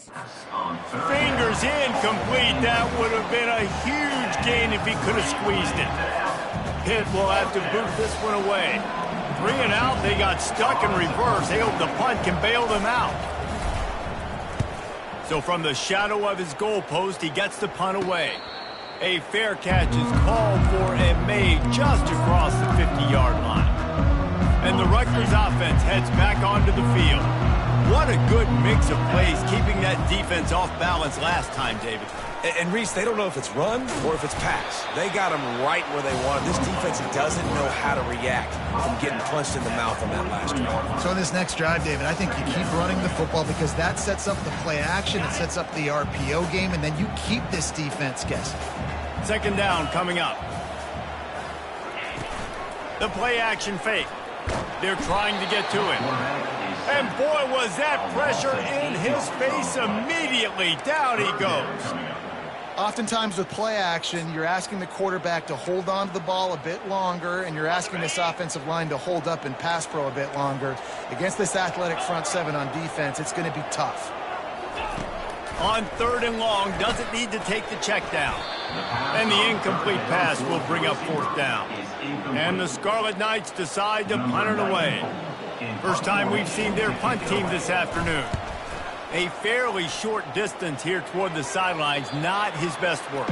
Fingers incomplete. That would have been a huge gain if he could have squeezed it. Pitt will have to boot this one away. 3 and out. They got stuck in reverse. They hope the punt can bail them out. So from the shadow of his goalpost, he gets the punt away. A fair catch is called for and made just across the 50-yard line. And the Rutgers offense heads back onto the field. What a good mix of plays, keeping that defense off balance last time, David. And Reese, they don't know if it's run or if it's pass. They got them right where they want it. This defense doesn't know how to react from getting punched in the mouth on that last drive. So in this next drive, David, I think you keep running the football because that sets up the play action, it sets up the RPO game, and then you keep this defense guessing. Second down coming up. The play action fake. They're trying to get to him. And boy, was that pressure in his face immediately. Down he goes. Oftentimes with play action, you're asking the quarterback to hold on to the ball a bit longer, and you're asking this offensive line to hold up in pass pro a bit longer. Against this athletic front seven on defense, it's going to be tough. On 3rd and long, doesn't need to take the check down. And the incomplete pass will bring up 4th down. And the Scarlet Knights decide to punt it away. First time we've seen their punt team this afternoon. A fairly short distance here toward the sidelines, not his best work.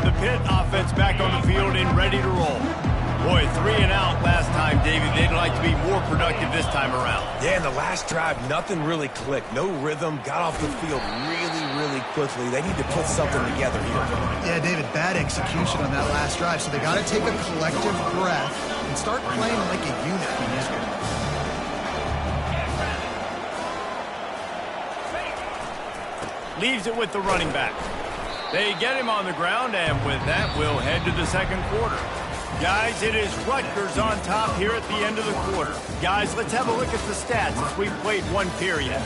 The Pitt offense back on the field and ready to roll. Boy, 3 and out last time, David. They'd like to be more productive this time around. Yeah, in the last drive, nothing really clicked. No rhythm, got off the field really quickly. They need to put something together here. Yeah, David, bad execution on that last drive, so they got to take a collective breath and start playing like a unit. Leaves it with the running back. They get him on the ground, and with that, we'll head to the second quarter. Guys, it is Rutgers on top here at the end of the quarter. Guys, let's have a look at the stats as we've played one period.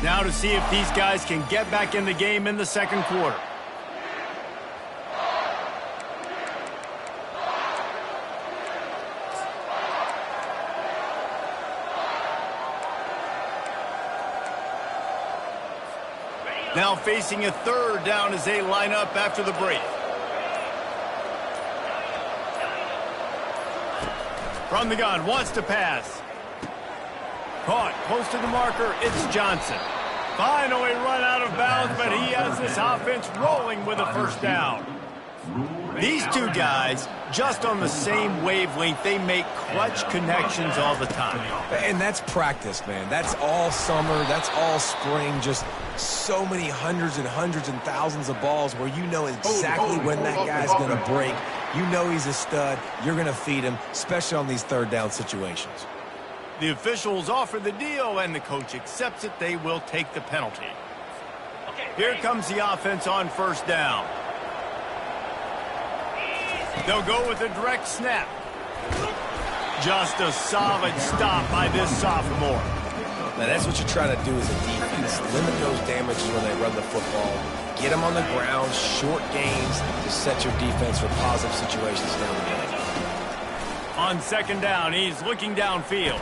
Now to see if these guys can get back in the game in the second quarter. Now facing a 3rd down as they line up after the break. From the gun, wants to pass. Caught, close to the marker, it's Johnson. Finally run out of bounds, but he has this offense rolling with a 1st down. These two guys, just on the same wavelength, they make clutch connections all the time. And that's practice, man. That's all summer. That's all spring. Just so many hundreds and thousands of balls where you know exactly when that guy's going to break. You know he's a stud. You're going to feed him, especially on these 3rd down situations. The officials offer the deal, and the coach accepts it. They will take the penalty. Here comes the offense on 1st down. They'll go with a direct snap. Just a solid stop by this sophomore. Now, that's what you're trying to do as a defense. Limit those damages when they run the football. Get them on the ground, short gains to set your defense for positive situations down the field. On 2nd down, he's looking downfield.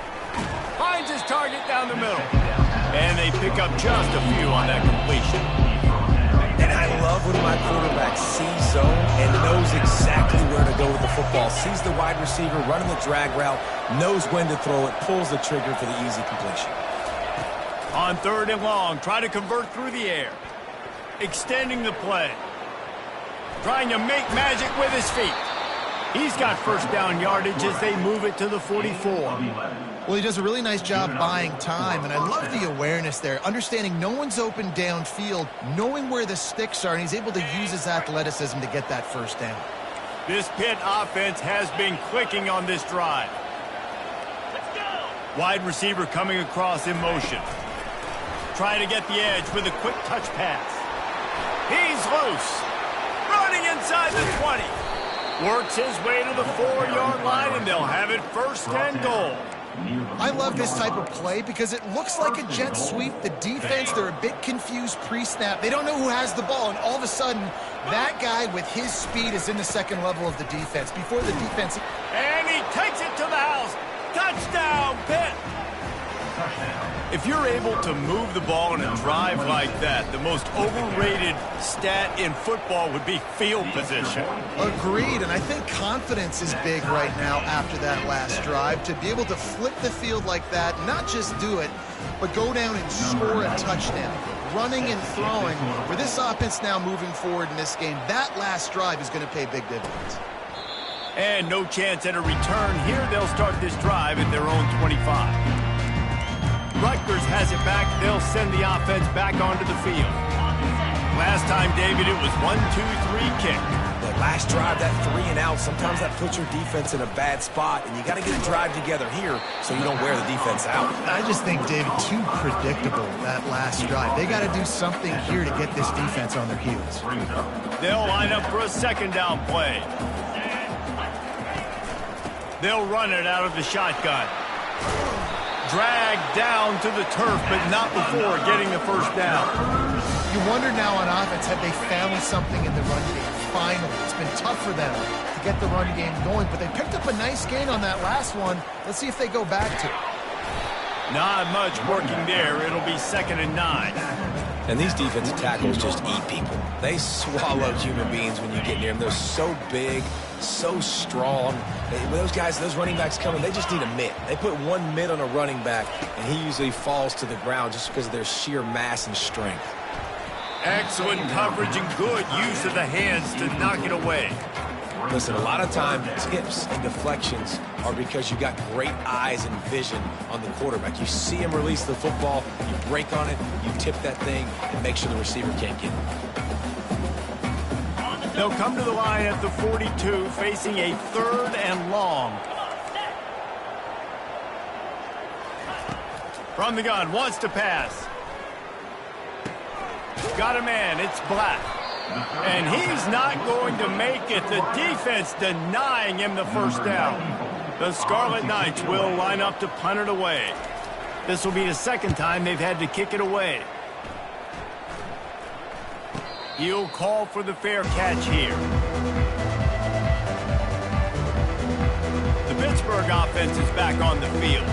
Finds his target down the middle. And they pick up just a few on that completion. And I love when my quarterback sees zone and knows exactly where to go with the football. Sees the wide receiver running the drag route, knows when to throw it, pulls the trigger for the easy completion. On 3rd and long, trying to convert through the air. Extending the play. Trying to make magic with his feet. He's got 1st down yardage as they move it to the 44. Well, he does a really nice job buying time, and I love the awareness there, understanding no one's open downfield, knowing where the sticks are, and he's able to use his athleticism to get that 1st down. This Pitt offense has been clicking on this drive. Wide receiver coming across in motion. Trying to get the edge with a quick touch pass. He's loose. Running inside the 20. Works his way to the 4-yard line, and they'll have it 1st and goal. I love this type of play because it looks like a jet sweep. The defense, they're a bit confused pre-snap. They don't know who has the ball, and all of a sudden, that guy with his speed is in the second level of the defense. Before the defense... And he takes it to the house. Touchdown, Pitt! If you're able to move the ball in a drive like that, the most overrated stat in football would be field position. Agreed, and I think confidence is big right now after that last drive. To be able to flip the field like that, not just do it, but go down and score a touchdown. Running and throwing, for this offense now moving forward in this game, that last drive is going to pay big dividends. And no chance at a return here. They'll start this drive at their own 25. Rutgers has it back. They'll send the offense back onto the field. Last time, David, it was 1-2-3 kick. That last drive, that 3 and out, sometimes that puts your defense in a bad spot, and you got to get a drive together here so you don't wear the defense out. I just think, David, too predictable, that last drive. They got to do something here to get this defense on their heels. They'll line up for a second down play. They'll run it out of the shotgun. Dragged down to the turf, but not before getting the first down. You wonder now on offense, have they found something in the run game? Finally, it's been tough for them to get the run game going, but they picked up a nice gain on that last one. Let's see if they go back to it. Not much working there. It'll be 2nd and 9. And these defensive tackles just eat people. They swallow human beings when you get near them. They're so big, so strong. Those guys, those running backs coming, they just need a mitt. They put one mitt on a running back, and he usually falls to the ground just because of their sheer mass and strength. Excellent coverage and good use of the hands to knock it away. Listen, a lot of time, tips and deflections are because you got great eyes and vision on the quarterback. You see him release the football, you break on it, you tip that thing, and make sure the receiver can't get it. They'll come to the line at the 42, facing a 3rd and long. From the gun, wants to pass. Got a man, it's Black. And he's not going to make it. The defense denying him the first down. The Scarlet Knights will line up to punt it away. This will be the second time they've had to kick it away. He'll call for the fair catch here. The Pittsburgh offense is back on the field.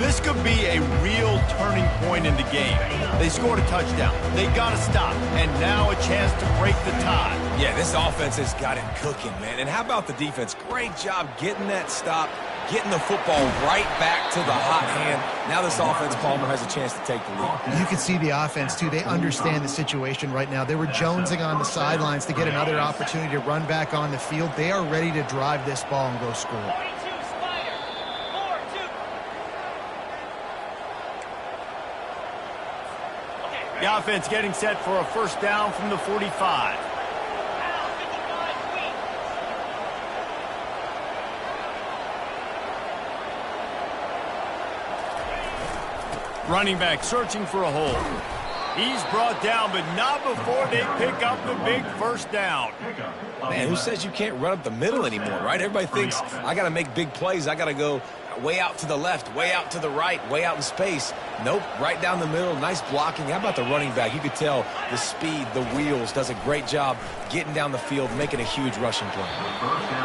This could be a real turning point in the game. They scored a touchdown. They got to stop. And now a chance to break the tie. Yeah, this offense has got it cooking, man. And how about the defense? Great job getting that stop, getting the football right back to the hot hand. Now this offense, Palmer, has a chance to take the lead. You can see the offense, too. They understand the situation right now. They were jonesing on the sidelines to get another opportunity to run back on the field. They are ready to drive this ball and go score. The offense getting set for a first down from the 45. Running back searching for a hole. He's brought down, but not before they pick up the big first down. Man, who says you can't run up the middle anymore, right? Everybody thinks I got to make big plays. I got to go way out to the left, way out to the right, way out in space. Nope, right down the middle. Nice blocking. How about the running back? You could tell the speed, the wheels, does a great job getting down the field, making a huge rushing play.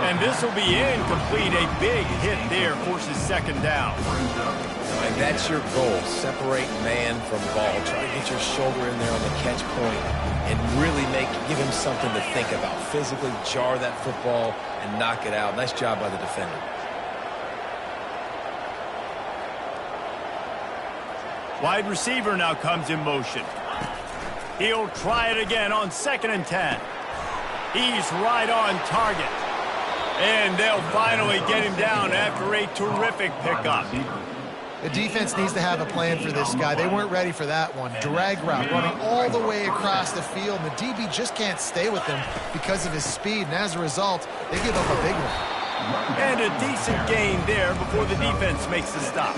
And this will be incomplete. A big hit there forces second down. And that's your goal. Separate man from ball. Try to get your shoulder in there on the catch point and really give him something to think about. Physically jar that football and knock it out. Nice job by the defender. Wide receiver now comes in motion. He'll try it again on 2nd and 10. He's right on target. And they'll finally get him down after a terrific pickup. The defense needs to have a plan for this guy. They weren't ready for that one. Drag route, running all the way across the field. The DB just can't stay with him because of his speed. And as a result, they give up a big one. And a decent gain there before the defense makes the stop.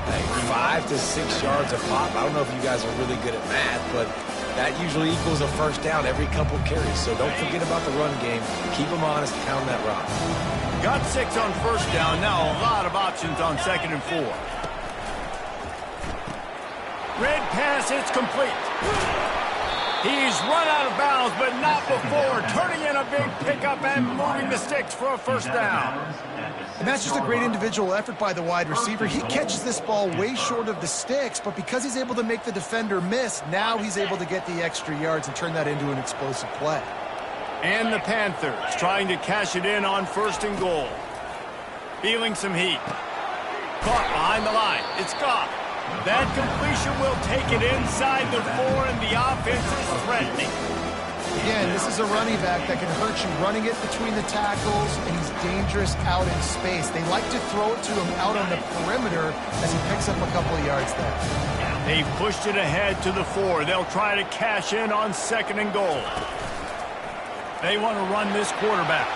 Hey, 5 to 6 yards a pop. I don't know if you guys are really good at math, but that usually equals a first down every couple carries. So don't forget about the run game. Keep them honest, pound that rock. Got 6 on first down. Now a lot of options on 2nd and 4. Red pass, it's complete. He's run out of bounds, but not before turning in a big pickup and moving the sticks for a first down. And that's just a great individual effort by the wide receiver. He catches this ball way short of the sticks, but because he's able to make the defender miss, now he's able to get the extra yards and turn that into an explosive play. And the Panthers trying to cash it in on 1st and goal. Feeling some heat. Caught behind the line. It's Goff. That completion will take it inside the 4, and the offense is threatening. Again, this is a running back that can hurt you running it between the tackles, and he's dangerous out in space. They like to throw it to him out on the perimeter as he picks up a couple of yards there. They've pushed it ahead to the 4. They'll try to cash in on 2nd and goal. They want to run this quarterback.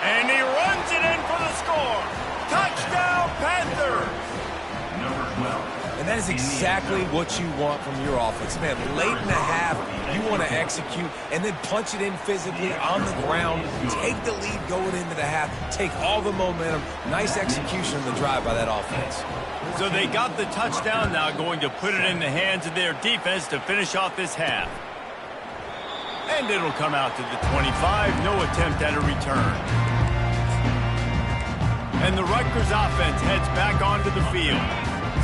And he runs it in for the score. Touchdown, Panther! Number 12. And that is exactly what you want from your offense. Man, late in the half, you want to execute and then punch it in physically on the ground, take the lead going into the half, take all the momentum. Nice execution on the drive by that offense. So they got the touchdown, now going to put it in the hands of their defense to finish off this half. And it'll come out to the 25, no attempt at a return. And the Rutgers offense heads back onto the field.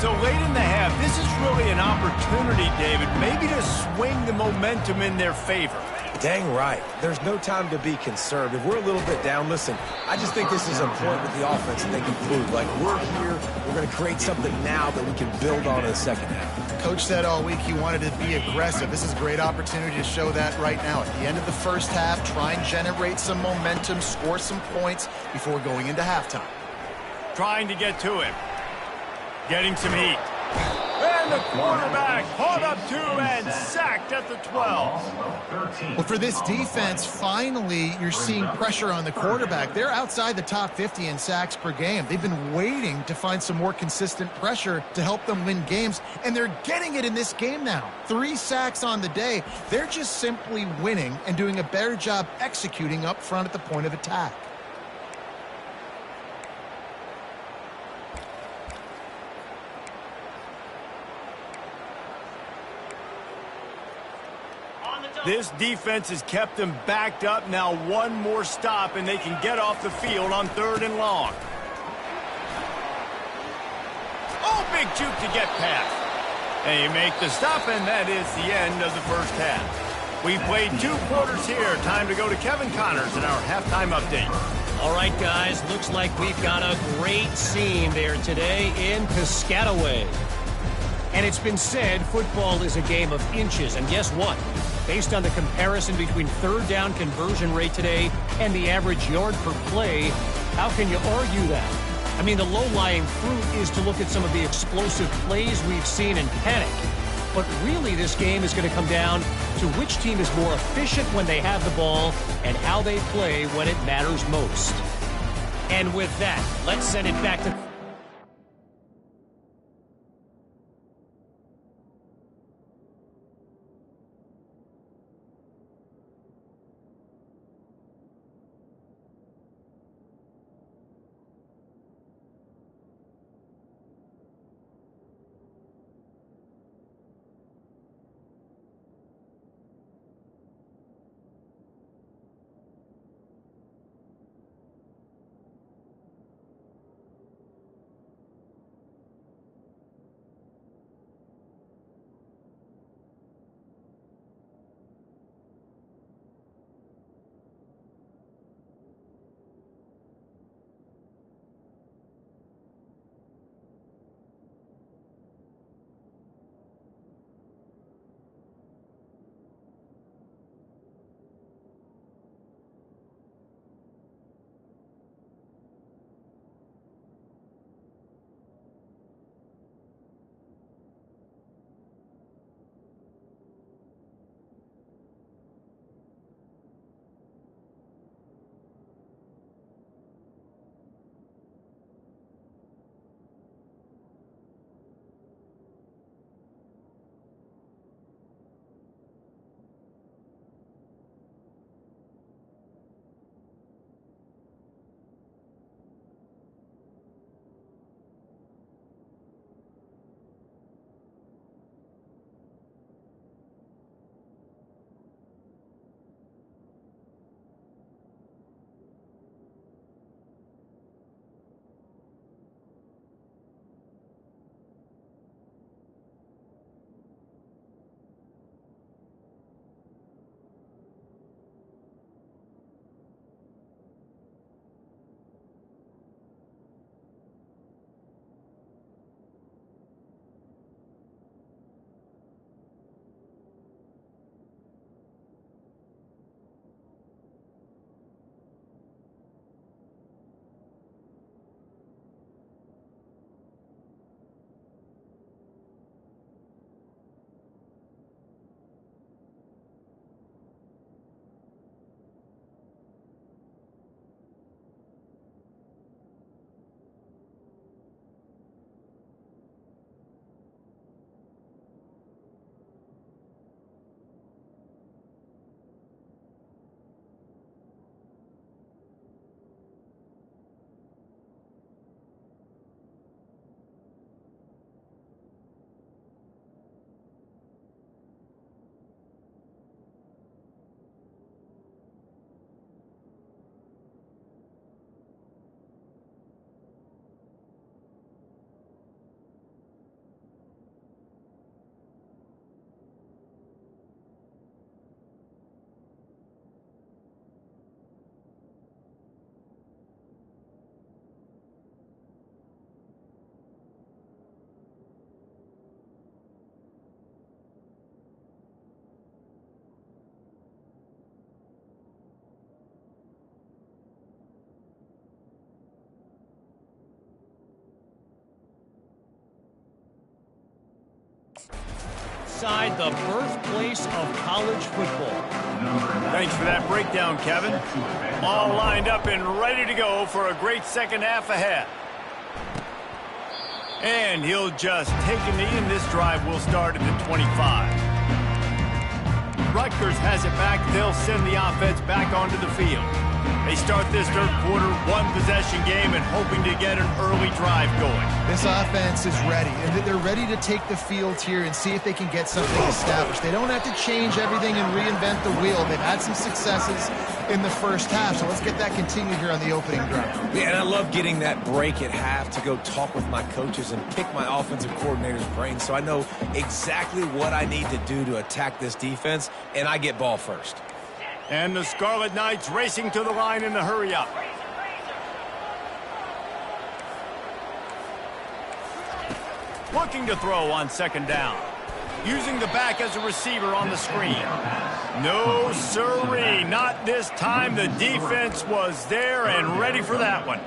So late in the half, this is really an opportunity, David, maybe to swing the momentum in their favor. Dang right. There's no time to be concerned. If we're a little bit down, listen, I just think this is a point with the offense that they can prove. Like, we're here, we're going to create something now that we can build on in the second half. Coach said all week he wanted to be aggressive. This is a great opportunity to show that right now. At the end of the first half, try and generate some momentum, score some points before going into halftime. Trying to get to him. Getting some heat. And the quarterback caught up to and sacked at the 12. Well, for this defense, finally, you're seeing pressure on the quarterback. They're outside the top 50 in sacks per game. They've been waiting to find some more consistent pressure to help them win games, and they're getting it in this game now. 3 sacks on the day. They're just simply winning and doing a better job executing up front at the point of attack. This defense has kept them backed up. Now one more stop, and they can get off the field on 3rd and long. Oh, big juke to get past. They make the stop, and that is the end of the first half. We played 2 quarters here. Time to go to Kevin Connors in our halftime update. All right, guys, looks like we've got a great scene there today in Piscataway. And it's been said football is a game of inches, and guess what? Based on the comparison between 3rd down conversion rate today and the average yard per play, how can you argue that? I mean, the low-lying fruit is to look at some of the explosive plays we've seen and panic. But really, this game is going to come down to which team is more efficient when they have the ball and how they play when it matters most. And with that, let's send it back to... Inside the birthplace of college football. Thanks for that breakdown, Kevin. All lined up and ready to go for a great second half ahead. And he'll just take a knee, and this drive will start at the 25. Rutgers has it back. They'll send the offense back onto the field. They start this third quarter, one-possession game, and hoping to get an early drive going. This offense is ready, and they're ready to take the field here and see if they can get something established. They don't have to change everything and reinvent the wheel. They've had some successes in the first half, so let's get that continued here on the opening drive. Yeah, and I love getting that break at half to go talk with my coaches and pick my offensive coordinator's brain so I know exactly what I need to do to attack this defense, and I get ball first. And the Scarlet Knights racing to the line in the hurry-up. Looking to throw on second down. Using the back as a receiver on the screen. No, sirree, not this time. The defense was there and ready for that one.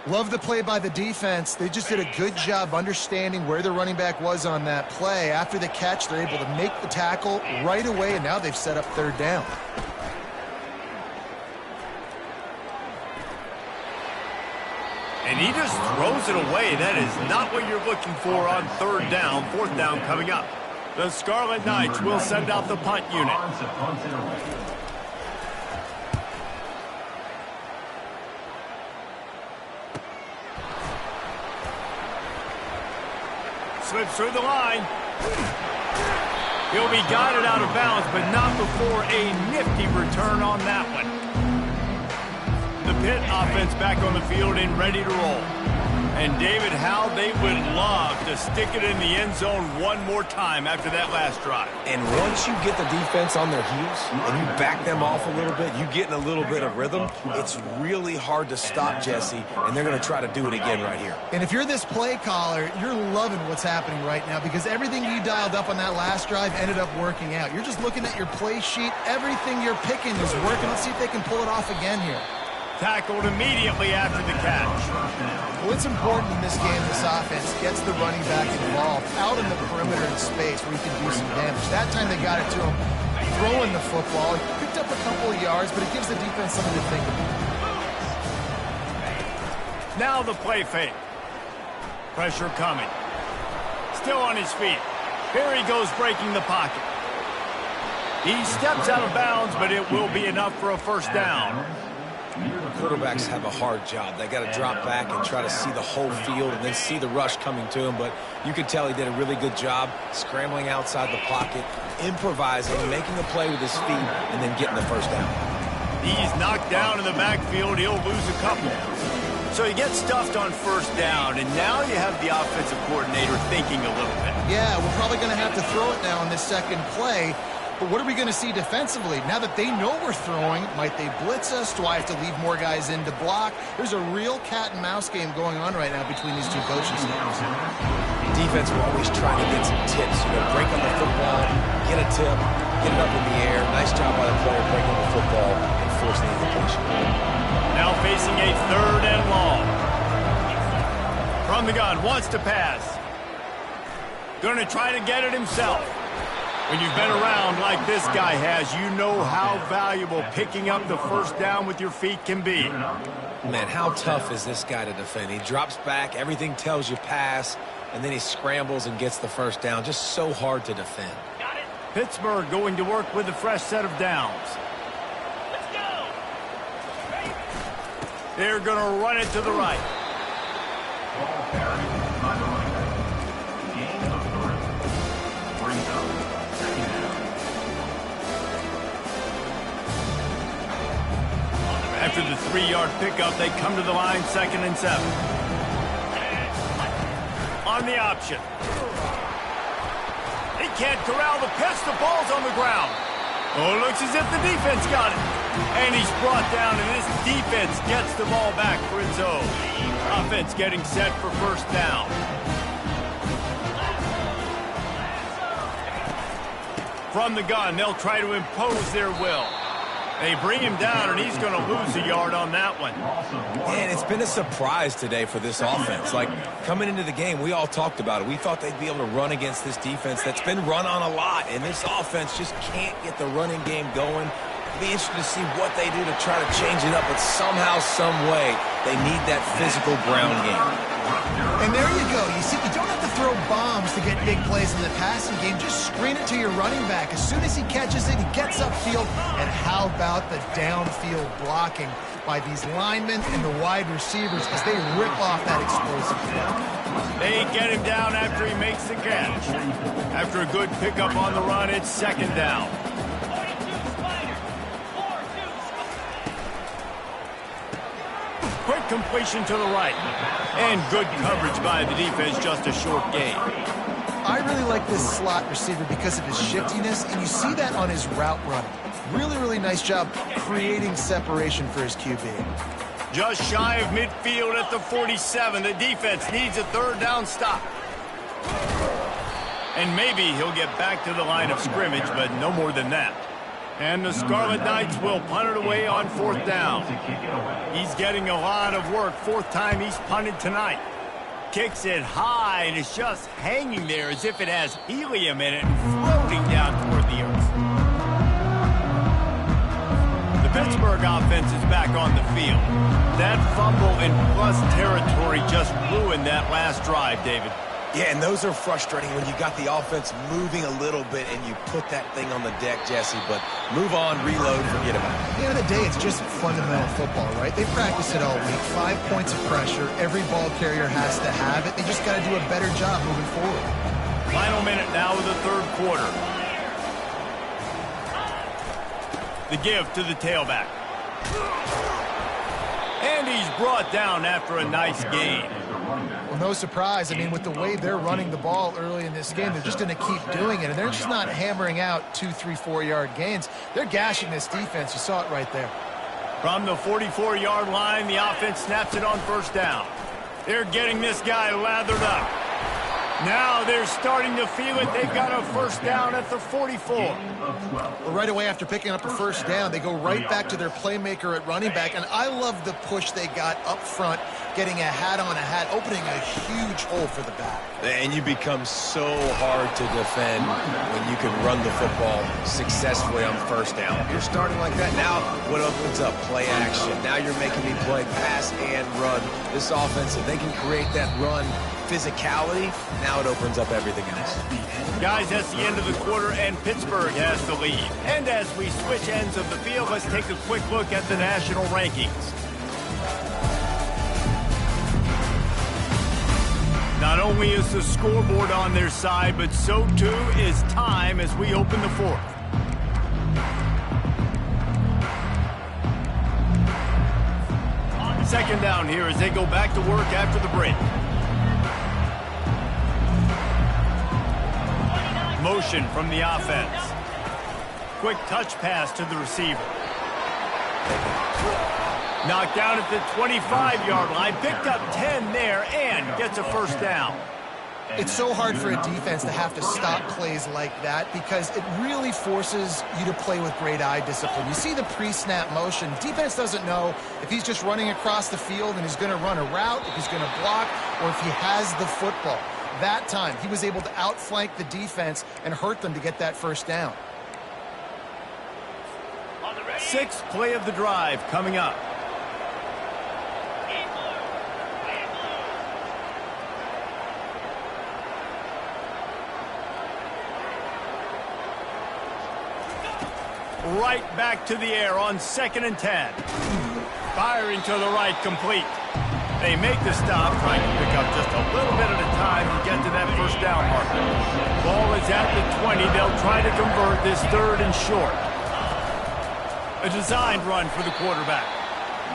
Love the play by the defense. They just did a good job understanding where the running back was on that play. After the catch, they're able to make the tackle right away, and now they've set up third down. And he just throws it away. That is not what you're looking for on third down. Fourth down coming up. The Scarlet Knights will send out the punt unit. Slips through the line. He'll be guided out of bounds, but not before a nifty return on that one. The Pitt offense back on the field and ready to roll. And David, how they would love to stick it in the end zone one more time after that last drive. And once you get the defense on their heels and you back them off a little bit, you get in a little bit of rhythm, it's really hard to stop Jesse, and they're going to try to do it again right here. And if you're this play caller, you're loving what's happening right now because everything you dialed up on that last drive ended up working out. You're just looking at your play sheet. Everything you're picking is working. Let's see if they can pull it off again here. Tackled immediately after the catch. Well, it's important in this game, this offense gets the running back involved out in the perimeter in space where he can do some damage. That time they got it to him throwing the football. He picked up a couple of yards, but it gives the defense something to think about. Now the play fake. Pressure coming. Still on his feet. Here he goes breaking the pocket. He steps out of bounds, but it will be enough for a first down. Quarterbacks have a hard job. They got to drop back and try to see the whole field and then see the rush coming to him. But you could tell he did a really good job scrambling outside the pocket, improvising, making a play with his feet, and then getting the first down. He's knocked down in the backfield. He'll lose a couple. So he gets stuffed on first down, and now you have the offensive coordinator thinking a little bit. Yeah, we're probably going to have to throw it now in this second play. But what are we going to see defensively? Now that they know we're throwing, might they blitz us? Do I have to leave more guys in to block? There's a real cat-and-mouse game going on right now between these two coaching staffs. Defense will always try to get some tips. Break on the football, get a tip, get it up in the air. Nice job by the player breaking the football and forcing the incompletion. Now facing a third and long. From the gun, wants to pass. Going to try to get it himself. When you've been around like this guy has, you know how valuable picking up the first down with your feet can be. Man, how tough is this guy to defend? He drops back, everything tells you pass, and then he scrambles and gets the first down. Just so hard to defend. Pittsburgh going to work with a fresh set of downs. Let's go. They're going to run it to the right. After the 3-yard pickup, they come to the line, 2nd and 7. On the option. He can't corral the pitch. The ball's on the ground. Oh, it looks as if the defense got it. And he's brought down, and this defense gets the ball back for its own. Offense getting set for first down. From the gun, they'll try to impose their will. They bring him down, and he's going to lose a yard on that one. And it's been a surprise today for this offense. Like, coming into the game, we all talked about it. We thought they'd be able to run against this defense that's been run on a lot, and this offense just can't get the running game going. It'll be interesting to see what they do to try to change it up, but somehow, some way, they need that physical ground game. And there you go. You see, you don't have to throw bombs to get big plays in the passing game. Just screen it to your running back. As soon as he catches it, he gets upfield. And how about the downfield blocking by these linemen and the wide receivers as they rip off that explosive play. They get him down after he makes the catch. After a good pickup on the run, it's second down. Quick completion to the right. And good coverage by the defense, just a short gain. I really like this slot receiver because of his shiftiness, and you see that on his route running. Really, really nice job creating separation for his QB. Just shy of midfield at the 47. The defense needs a third down stop. And maybe he'll get back to the line of scrimmage, but no more than that. And the Scarlet Knights will punt it away on fourth down. He's getting a lot of work. Fourth time he's punted tonight. Kicks it high, and it's just hanging there as if it has helium in it and floating down toward the earth. The Pittsburgh offense is back on the field. That fumble in plus territory just ruined that last drive, David. Yeah, and those are frustrating when you got the offense moving a little bit and you put that thing on the deck, Jesse. But move on, reload, forget about it. At the end of the day, it's just fundamental football, right? They practice it all week. 5 points of pressure. Every ball carrier has to have it. They just got to do a better job moving forward. Final minute now of the third quarter. The give to the tailback. And he's brought down after a nice gain. Well, no surprise. I mean, with the way they're running the ball early in this game, they're just going to keep doing it. And they're just not hammering out 2, 3, 4-yard gains. They're gashing this defense. You saw it right there. From the 44-yard line, the offense snaps it on first down. They're getting this guy lathered up. Now they're starting to feel it. They've got a first down at the 44. Well, right away after picking up a first down, they go right back to their playmaker at running back. And I love the push they got up front, getting a hat on a hat, opening a huge hole for the back. And you become so hard to defend when you can run the football successfully on first down. You're starting like that. Now what opens up? Play action. Now you're making me play pass and run. This offense, if they can create that run physicality, now it opens up everything else. Guys, that's the end of the quarter, and Pittsburgh has the lead. And as we switch ends of the field, let's take a quick look at the national rankings. Not only is the scoreboard on their side, but so too is time as we open the fourth. Second down here as they go back to work after the break. Motion from the offense. Quick touch pass to the receiver. Knocked down at the 25-yard line. Picked up 10 there and gets a first down. It's so hard for a defense to have to stop plays like that because it really forces you to play with great eye discipline. You see the pre-snap motion. Defense doesn't know if he's just running across the field and he's going to run a route, if he's going to block, or if he has the football. That time, he was able to outflank the defense and hurt them to get that first down. Sixth play of the drive coming up. Right back to the air on 2nd and 10. Firing to the right, complete. They make the stop, trying to pick up just a little bit at a time to get to that first down marker. Ball is at the 20. They'll try to convert this third and short. A designed run for the quarterback.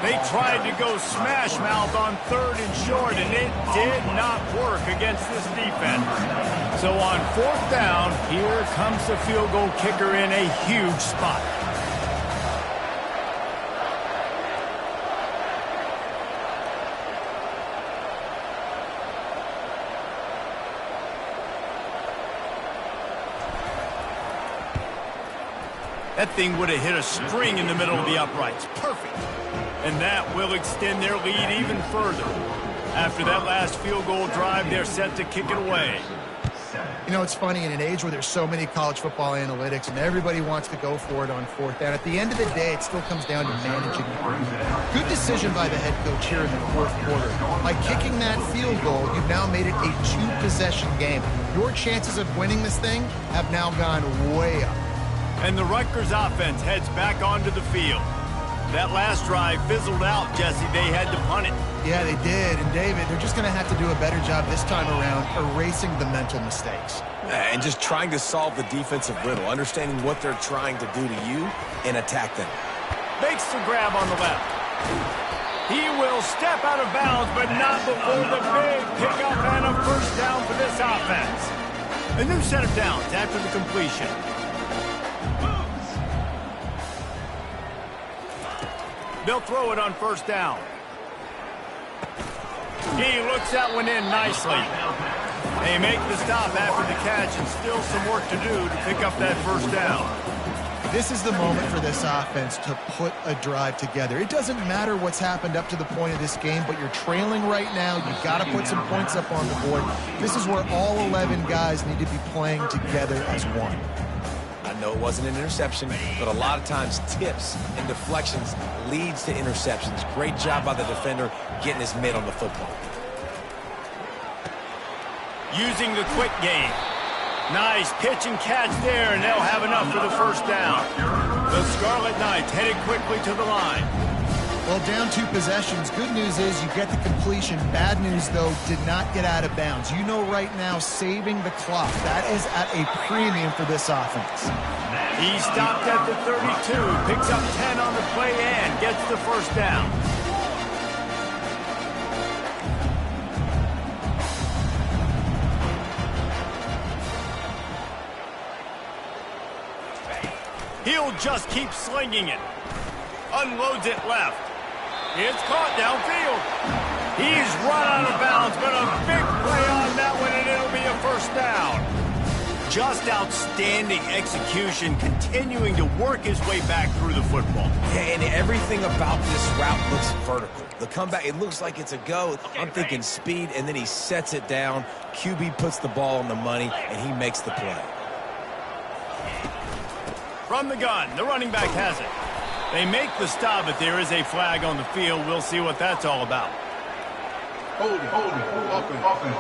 They tried to go smash mouth on third and short, and it did not work against this defense. So on fourth down, here comes the field goal kicker in a huge spot. That thing would have hit a string in the middle of the uprights. Perfect. And that will extend their lead even further. After that last field goal drive, they're set to kick it away. You know, it's funny, in an age where there's so many college football analytics and everybody wants to go for it on fourth down, at the end of the day, it still comes down to managing it. Good decision by the head coach here in the fourth quarter. By kicking that field goal, you've now made it a two-possession game. Your chances of winning this thing have now gone way up. And the Rutgers offense heads back onto the field. That last drive fizzled out, Jesse. They had to punt it. Yeah, they did. And, David, they're just going to have to do a better job this time around erasing the mental mistakes. And just trying to solve the defensive riddle, understanding what they're trying to do to you and attack them. Makes the grab on the left. He will step out of bounds, but not before the big pickup and a first down for this offense. A new set of downs after the completion. They'll throw it on first down. He looks that one in nicely. They make the stop after the catch, and still some work to do to pick up that first down. This is the moment for this offense to put a drive together. It doesn't matter what's happened up to the point of this game, but you're trailing right now. You've got to put some points up on the board. This is where all 11 guys need to be playing together as one. I know it wasn't an interception, but a lot of times tips and deflections leads to interceptions. Great job by the defender getting his mitt on the football. Using the quick game. Nice pitch and catch there, and they'll have enough for the first down. The Scarlet Knights headed quickly to the line. Well, down 2 possessions. Good news is you get the completion. Bad news, though, did not get out of bounds. You know right now, saving the clock. That is at a premium for this offense. He stopped at the 32, picks up 10 on the play and gets the first down. He'll just keep slinging it. Unloads it left. It's caught downfield. He's run out of bounds, but a big play on that one, and it'll be a first down. Just outstanding execution, continuing to work his way back through the football. Yeah, and everything about this route looks vertical. The comeback, it looks like it's a go. I'm thinking speed, and then he sets it down. QB puts the ball on the money, and he makes the play. From the gun, the running back has it. They make the stop, but there is a flag on the field. We'll see what that's all about. Holding, offense.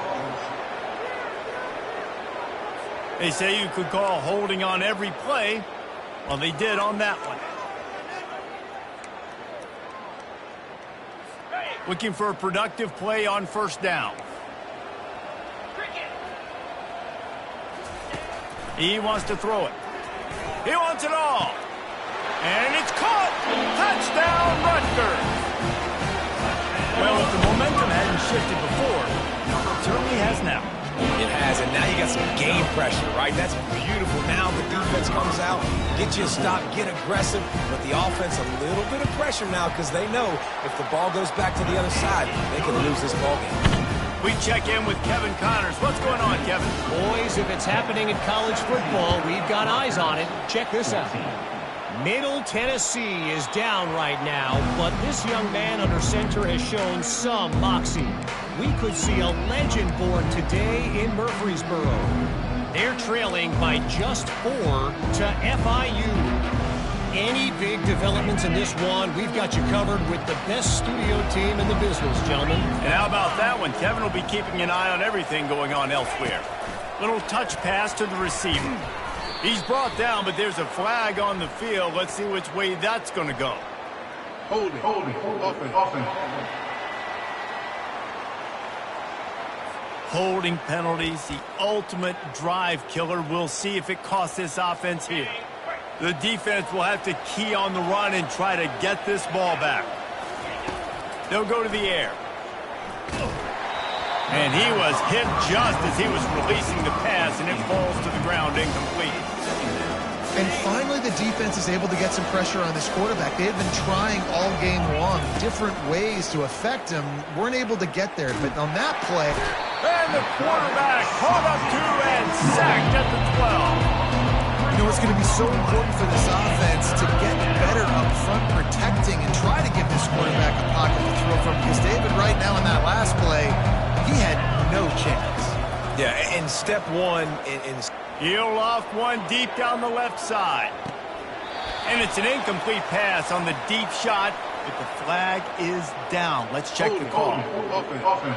They say you could call holding on every play. Well, they did on that one. Looking for a productive play on first down. He wants to throw it. He wants it all. And it's caught. Touchdown, Rutgers. Well, if the momentum hadn't shifted before, it certainly has now. It has, and now you got some game pressure, right? That's beautiful. Now the defense comes out, get you a stop, get aggressive, but the offense a little bit of pressure now because they know if the ball goes back to the other side, they can lose this ball game. We check in with Kevin Connors. What's going on, Kevin? Boys, if it's happening in college football, we've got eyes on it. Check this out. Middle Tennessee is down right now, but this young man under center has shown some moxie. We could see a legend born today in Murfreesboro. They're trailing by just 4 to FIU. Any big developments in this one, we've got you covered with the best studio team in the business, gentlemen. And how about that one? Kevin will be keeping an eye on everything going on elsewhere. Little touch pass to the receiver. He's brought down, but there's a flag on the field. Let's see which way that's going to go. Holding, offense. Holding penalties, the ultimate drive killer. We'll see if it costs this offense here. The defense will have to key on the run and try to get this ball back. They'll go to the air. And he was hit just as he was releasing the pass, and it falls to the ground incomplete. And finally, the defense is able to get some pressure on this quarterback. They had been trying all game long, different ways to affect him. Weren't able to get there, but on that play... And the quarterback caught up to and sacked at the 12. You know, it's going to be so important for this offense to get better up front protecting and try to give this quarterback a pocket to throw from, because David, right now in that last play, he had no chance. Yeah, in step one, He'll loft one deep down the left side. And it's an incomplete pass on the deep shot, but the flag is down. Let's check the call. Offense.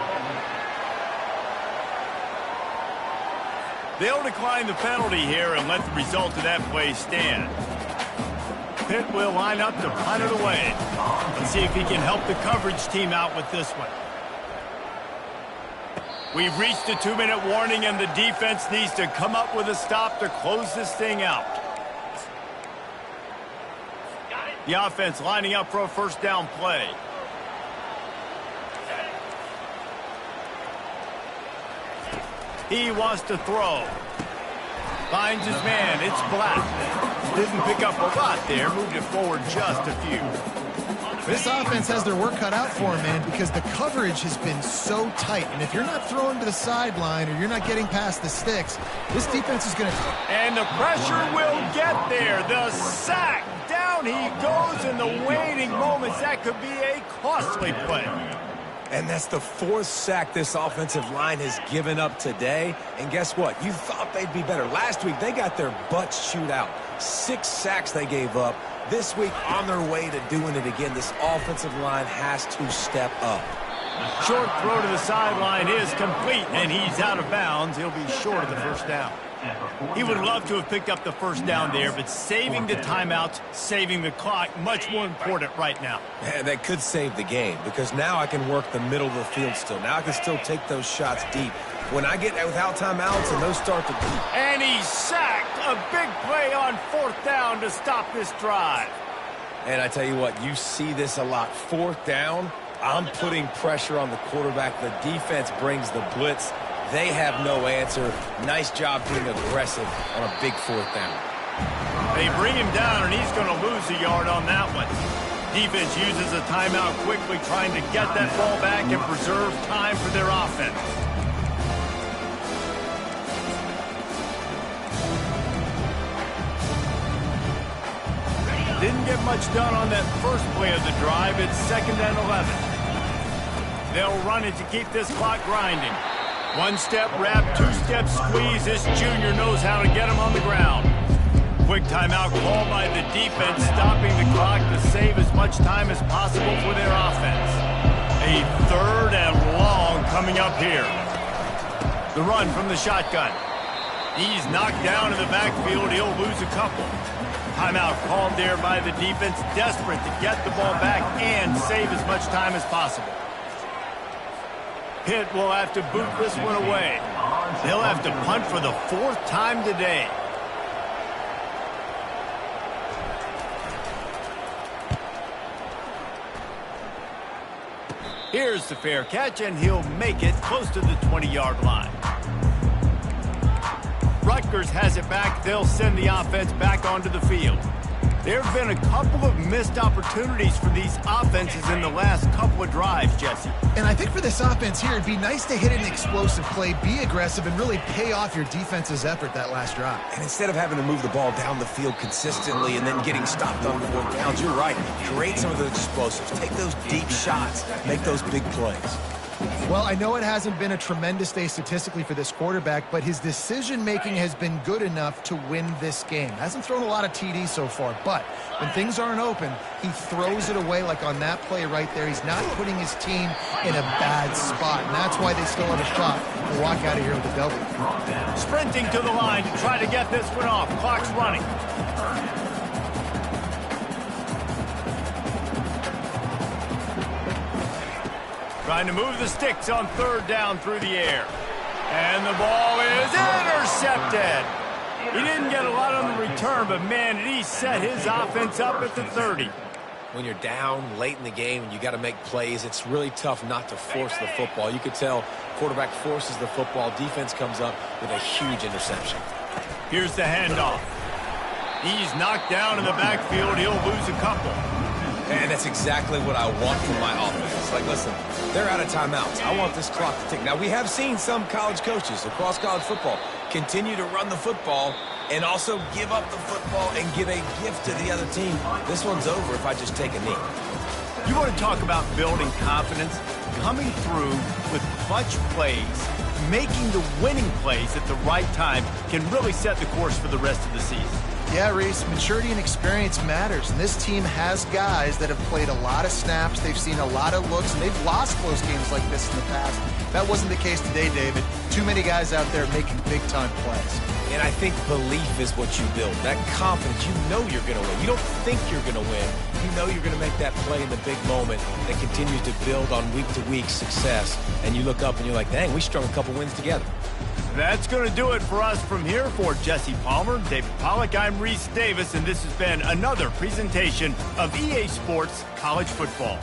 They'll decline the penalty here and let the result of that play stand. Pitt will line up to punt it away. Let's see if he can help the coverage team out with this one. We've reached the 2-minute warning, and the defense needs to come up with a stop to close this thing out. The offense lining up for a first down play. He wants to throw. Finds his man. It's Black. Didn't pick up a lot there. Moved it forward just a few. This offense has their work cut out for them, man, because the coverage has been so tight. And if you're not throwing to the sideline or you're not getting past the sticks, this defense is going to... And the pressure will get there. The sack. Down he goes in the waiting moments. That could be a costly play. And that's the 4th sack this offensive line has given up today. And guess what? You thought they'd be better. Last week, they got their butts chewed out. 6 sacks they gave up. This week, on their way to doing it again, this offensive line has to step up. Short throw to the sideline is complete, and he's out of bounds. He'll be short of the first down. He would love to have picked up the first down there, but saving the timeouts, saving the clock, much more important right now. Yeah, that could save the game, because now I can work the middle of the field still. Now I can still take those shots deep. When I get without timeouts and those start to... And he's sacked. A big play on 4th down to stop this drive. And I tell you what, you see this a lot. 4th down, I'm putting pressure on the quarterback. The defense brings the blitz. They have no answer. Nice job being aggressive on a big 4th down. They bring him down, and he's going to lose a yard on that one. Defense uses a timeout quickly, trying to get that ball back and preserve time for their offense. Didn't get much done on that first play of the drive. It's 2nd and 11. They'll run it to keep this clock grinding. 1-step wrap, 2-step squeeze. This junior knows how to get him on the ground. Quick timeout called by the defense, stopping the clock to save as much time as possible for their offense. A 3rd and long coming up here. The run from the shotgun. He's knocked down in the backfield. He'll lose a couple. Timeout called there by the defense, desperate to get the ball back and save as much time as possible. Pitt will have to boot this one away. They'll have to punt for the 4th time today. Here's the fair catch, and he'll make it close to the 20-yard line. Rutgers has it back. They'll send the offense back onto the field. There have been a couple of missed opportunities for these offenses in the last couple of drives, Jesse. And I think for this offense here, it'd be nice to hit an explosive play, be aggressive, and really pay off your defense's effort that last drive. And instead of having to move the ball down the field consistently and then getting stopped on 4th downs, you're right. Create some of those explosives. Take those deep shots. Make those big plays. Well, I know it hasn't been a tremendous day statistically for this quarterback, but his decision-making has been good enough to win this game. Hasn't thrown a lot of TDs so far, but when things aren't open, he throws it away like on that play right there. He's not putting his team in a bad spot, and that's why they still have a shot to walk out of here with a W. Sprinting to the line to try to get this one off. Clock's running. Trying to move the sticks on 3rd down through the air. And the ball is intercepted. He didn't get a lot on the return, but man, did he set his offense up at the 30. When you're down late in the game and you got to make plays, it's really tough not to force the football. You could tell quarterback forces the football. Defense comes up with a huge interception. Here's the handoff. He's knocked down in the backfield. He'll lose a couple. And that's exactly what I want from my offense. Like, listen, they're out of timeouts. I want this clock to tick. Now, we have seen some college coaches across college football continue to run the football and also give up the football and give a gift to the other team. This one's over if I just take a knee. You want to talk about building confidence? Coming through with clutch plays, making the winning plays at the right time can really set the course for the rest of the season. Yeah, Reese, maturity and experience matters, and this team has guys that have played a lot of snaps, they've seen a lot of looks, and they've lost close games like this in the past. That wasn't the case today, David. Too many guys out there making big-time plays. And I think belief is what you build. That confidence, you know you're going to win. You don't think you're going to win. You know you're going to make that play in the big moment that continues to build on week-to-week success. And you look up and you're like, dang, we strung a couple wins together. That's going to do it for us from here. For Jesse Palmer, David Pollack, I'm Reese Davis, and this has been another presentation of EA Sports College Football.